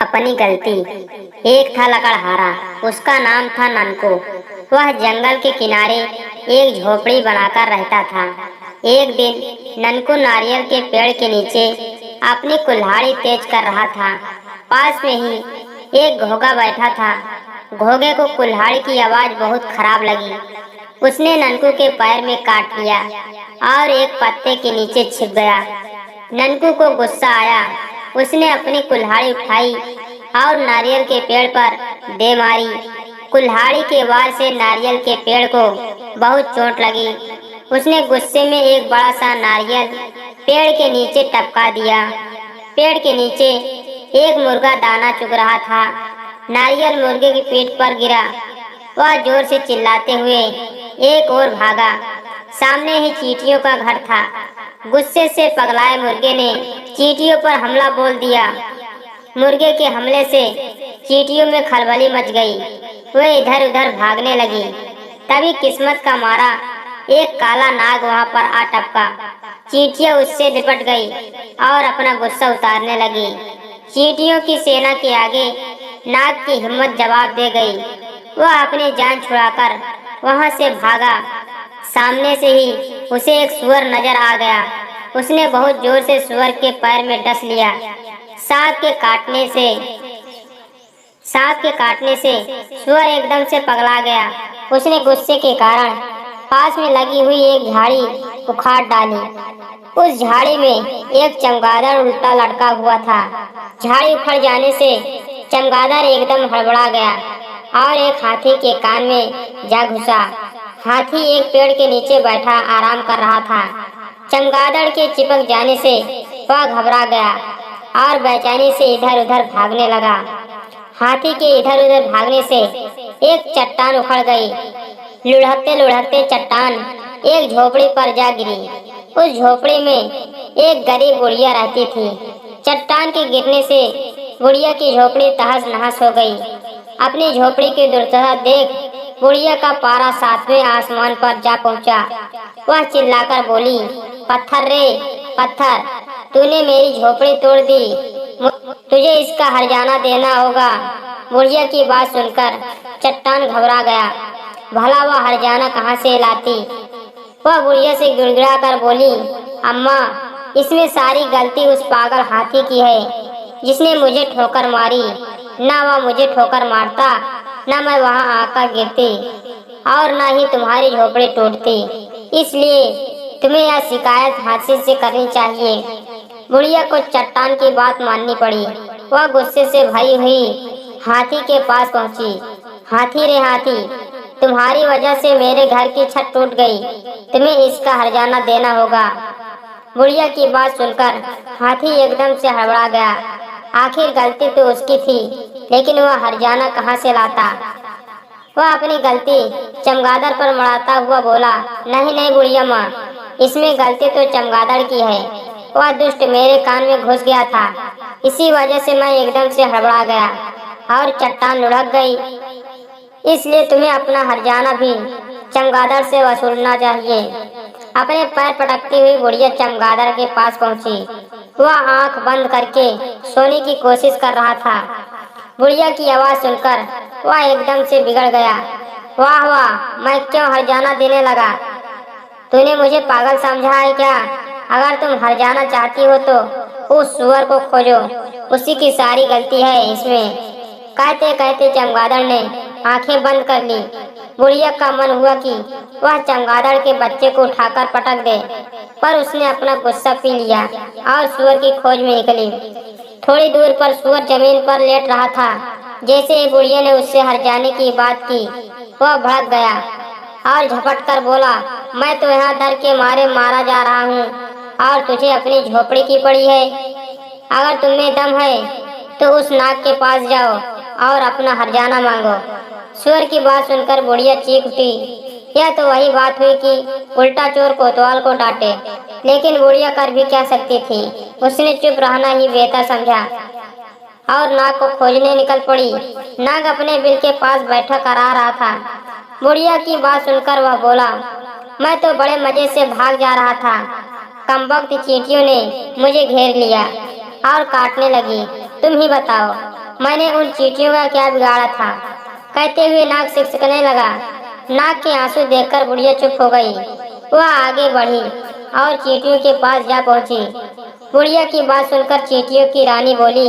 अपनी गलती। एक था लकड़हारा, उसका नाम था ननको। वह जंगल के किनारे एक झोपड़ी बनाकर रहता था। एक दिन ननको नारियल के पेड़ के नीचे अपनी कुल्हाड़ी तेज कर रहा था। पास में ही एक घोगा बैठा था। घोगे को कुल्हाड़ी की आवाज बहुत खराब लगी। उसने ननको के पैर में काट लिया और एक पत्ते के नीचे छिप गया। ननको को गुस्सा आया। उसने अपनी कुल्हाड़ी उठाई और नारियल के पेड़ पर दे मारी। कुल्हाड़ी के वार से नारियल के पेड़ को बहुत चोट लगी। उसने गुस्से में एक बड़ा सा नारियल पेड़ के नीचे टपका दिया। पेड़ के नीचे एक मुर्गा दाना चुग रहा था। नारियल मुर्गे की पीठ पर गिरा। वह जोर से चिल्लाते हुए एक ओर भागा। सामने ही चींटियों का घर था। गुस्से से पगलाए मुर्गे ने चींटियों पर हमला बोल दिया। मुर्गे के हमले से चींटियों में खलबली मच गई। वे इधर उधर भागने लगी। तभी किस्मत का मारा एक काला नाग वहां पर आ टपका। चींटियां उससे लिपट गई और अपना गुस्सा उतारने लगी। चींटियों की सेना के आगे नाग की हिम्मत जवाब दे गई। वह अपनी जान छुड़ाकर वहां से भागा। सामने से ही उसे एक सुअर नजर आ गया। उसने बहुत जोर से सुअर के पैर में डस लिया। सांप के काटने से सुअर एकदम से पगला गया। उसने गुस्से के कारण पास में लगी हुई एक झाड़ी उखाड़ डाली। उस झाड़ी में एक चमगादड़ उल्टा लटका हुआ था। झाड़ी उखड़ जाने से चमगादड़ एकदम हड़बड़ा गया और एक हाथी के कान में जा घुसा। हाथी एक पेड़ के नीचे बैठा आराम कर रहा था। चमगादड़ के चिपक जाने से वह घबरा गया और बेचैनी से इधर उधर भागने लगा। हाथी के इधर उधर भागने से एक चट्टान उखड़ गई। लुढ़कते लुढ़कते चट्टान एक झोपड़ी पर जा गिरी। उस झोपड़ी में एक गरीब बुढ़िया रहती थी। चट्टान के गिरने से बुढ़िया की झोपड़ी तहस नहस हो गई। अपनी झोपड़ी की दुर्दशा देख बुढ़िया का पारा 7वें आसमान पर जा पहुंचा। वह चिल्लाकर बोली, पत्थर रे पत्थर, तूने मेरी झोपड़ी तोड़ दी, तुझे इसका हर्जाना देना होगा। बुढ़िया की बात सुनकर चट्टान घबरा गया। भला वह हर्जाना कहाँ से लाती। वह बुढ़िया से गिड़गिड़ा कर बोली, अम्मा, इसमें सारी गलती उस पागल हाथी की है जिसने मुझे ठोकर मारी। ना वह मुझे ठोकर मारता, ना मैं वहां आकर गिरती और ना ही तुम्हारी झोपड़ी टूटती। इसलिए तुम्हें यह शिकायत हाथी से करनी चाहिए। बुढ़िया को चट्टान की बात माननी पड़ी। वह गुस्से से भरी हुई हाथी के पास पहुंची। हाथी रे हाथी, तुम्हारी वजह से मेरे घर की छत टूट गई, तुम्हें इसका हर्जाना देना होगा। बुढ़िया की बात सुनकर हाथी एकदम से हड़बड़ा गया। आखिर गलती तो उसकी थी, लेकिन वह हर्जाना कहाँ से लाता। वह अपनी गलती चमगादड़ पर मढ़ाता हुआ बोला, नहीं नहीं बुढ़िया माँ, इसमें गलती तो चमगादड़ की है। वह दुष्ट मेरे कान में घुस गया था, इसी वजह से मैं एकदम से हड़बड़ा गया और चट्टान लुढ़क गई। इसलिए तुम्हें अपना हर्जाना भी चमगादड़ से वसूलना चाहिए। अपने पैर पटकती हुई बुढ़िया चमगादड़ के पास पहुंची। वह आंख बंद करके सोने की कोशिश कर रहा था। बुढ़िया की आवाज सुनकर वह एकदम से बिगड़ गया। वाह वाह, मैं क्यों हर्जाना देने लगा। तूने मुझे पागल समझा है क्या। अगर तुम हर्जाना चाहती हो तो उस सुअर को खोजो, उसी की सारी गलती है इसमें। कहते कहते चमगादड़ ने आंखें बंद कर ली। बुढ़िया का मन हुआ कि वह चमगादड़ के बच्चे को उठाकर पटक दे, पर उसने अपना गुस्सा पी लिया और सुअर की खोज में निकली। थोड़ी दूर पर सुअर जमीन पर लेट रहा था। जैसे ही बुढ़िया ने उससे हर्जाने की बात की, वह भड़क गया और झपट कर बोला, मैं तो यहाँ डर के मारे मारा जा रहा हूँ और तुझे अपनी झोपड़ी की पड़ी है। अगर तुम्हें दम है तो उस नाग के पास जाओ और अपना हर्जाना मांगो। सुअर की बात सुनकर बुढ़िया चीख उठी। यह तो वही बात हुई कि उल्टा चोर कोतवाल को डांटे, लेकिन बुढ़िया कर भी क्या सकती थी। उसने चुप रहना ही बेहतर समझा और नाग को खोजने निकल पड़ी। नाग अपने बिल के पास बैठा करा रहा था। बुढ़िया की बात सुनकर वह बोला, मैं तो बड़े मजे से भाग जा रहा था, कमबख्त चींटियों ने मुझे घेर लिया और काटने लगी। तुम ही बताओ, मैंने उन चींटियों का क्या बिगाड़ा था, कहते हुए नाक सिकसिकने लगा। नाक के आंसू देखकर बुढ़िया चुप हो गई। वह आगे बढ़ी और चींटियों के पास जा पहुंची। बुढ़िया की बात सुनकर चींटियों की रानी बोली,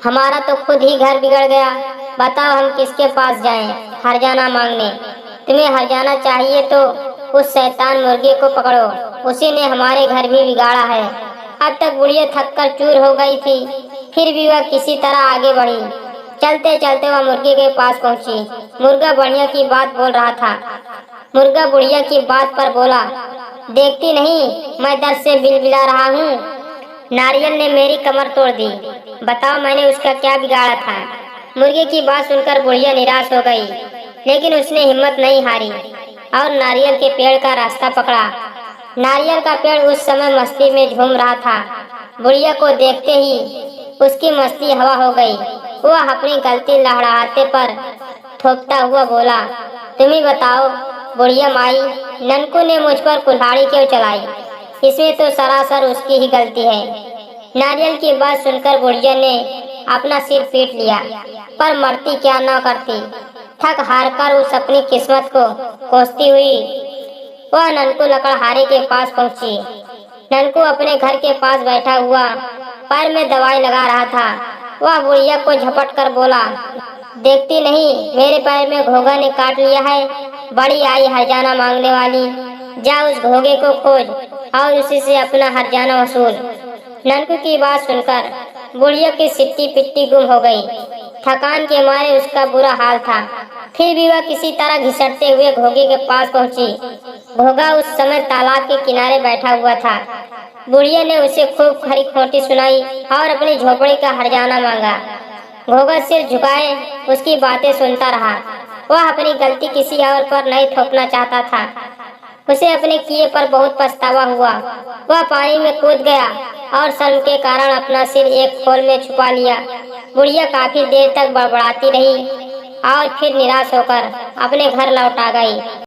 हमारा तो खुद ही घर बिगड़ गया, बताओ हम किसके पास जाएं हरजाना मांगने। तुम्हें हरजाना चाहिए तो उस शैतान मुर्गे को पकड़ो, उसी ने हमारे घर भी बिगाड़ा है। अब तक बुढ़िया थककर चूर हो गई थी, फिर भी वह किसी तरह आगे बढ़ी। चलते चलते वह मुर्गे के पास पहुंची। मुर्गा बुढ़िया की बात बोल रहा था। मुर्गा बुढ़िया की बात पर बोला, देखती नहीं मैं दर्द से बिलबिला रहा हूँ। नारियल ने मेरी कमर तोड़ दी, बताओ मैंने उसका क्या बिगाड़ा था। मुर्गे की बात सुनकर बुढ़िया निराश हो गई, लेकिन उसने हिम्मत नहीं हारी और नारियल के पेड़ का रास्ता पकड़ा। नारियल का पेड़ उस समय मस्ती में झूम रहा था। बुढ़िया को देखते ही उसकी मस्ती हवा हो गई। वह अपनी गलती लहराते पर थोपता हुआ बोला, तुम ही बताओ बुढ़िया माई, ननकू ने मुझ पर कुल्हाड़ी क्यों चलाई? इसमें तो सरासर उसकी ही गलती है। नारियल की बात सुनकर बुढ़िया ने अपना सिर पीट लिया, पर मरती क्या न करती। थक हार कर उस अपनी किस्मत को कोसती हुई वह ननकू लकड़हारे के पास पहुंची। ननकू अपने घर के पास बैठा हुआ पैर में दवाई लगा रहा था। वह बुढ़िया को झपट कर बोला, देखती नहीं मेरे पैर में घोगा ने काट लिया है, बड़ी आई हरजाना मांगने वाली, जा उस घोगे को खोज और उसी से अपना हरजाना वसूल। ननकू की बात सुनकर बुढ़िया की सिट्टी पिट्टी गुम हो गई। थकान के मारे उसका बुरा हाल था, फिर भी वह किसी तरह घिसटते हुए घोगे के पास पहुंची। घोगा उस समय तालाब के किनारे बैठा हुआ था। बुढ़िया ने उसे खूब खरी खोटी सुनाई और अपनी झोपड़ी का हरजाना मांगा। घोगा सिर झुकाए उसकी बातें सुनता रहा। वह अपनी गलती किसी और पर नहीं थोपना चाहता था। उसे अपने किए पर बहुत पछतावा हुआ। वह पानी में कूद गया और शर्म के कारण अपना सिर एक खोल में छुपा लिया। बुढ़िया काफी देर तक बड़बड़ाती रही और फिर निराश होकर अपने घर लौट आ गई।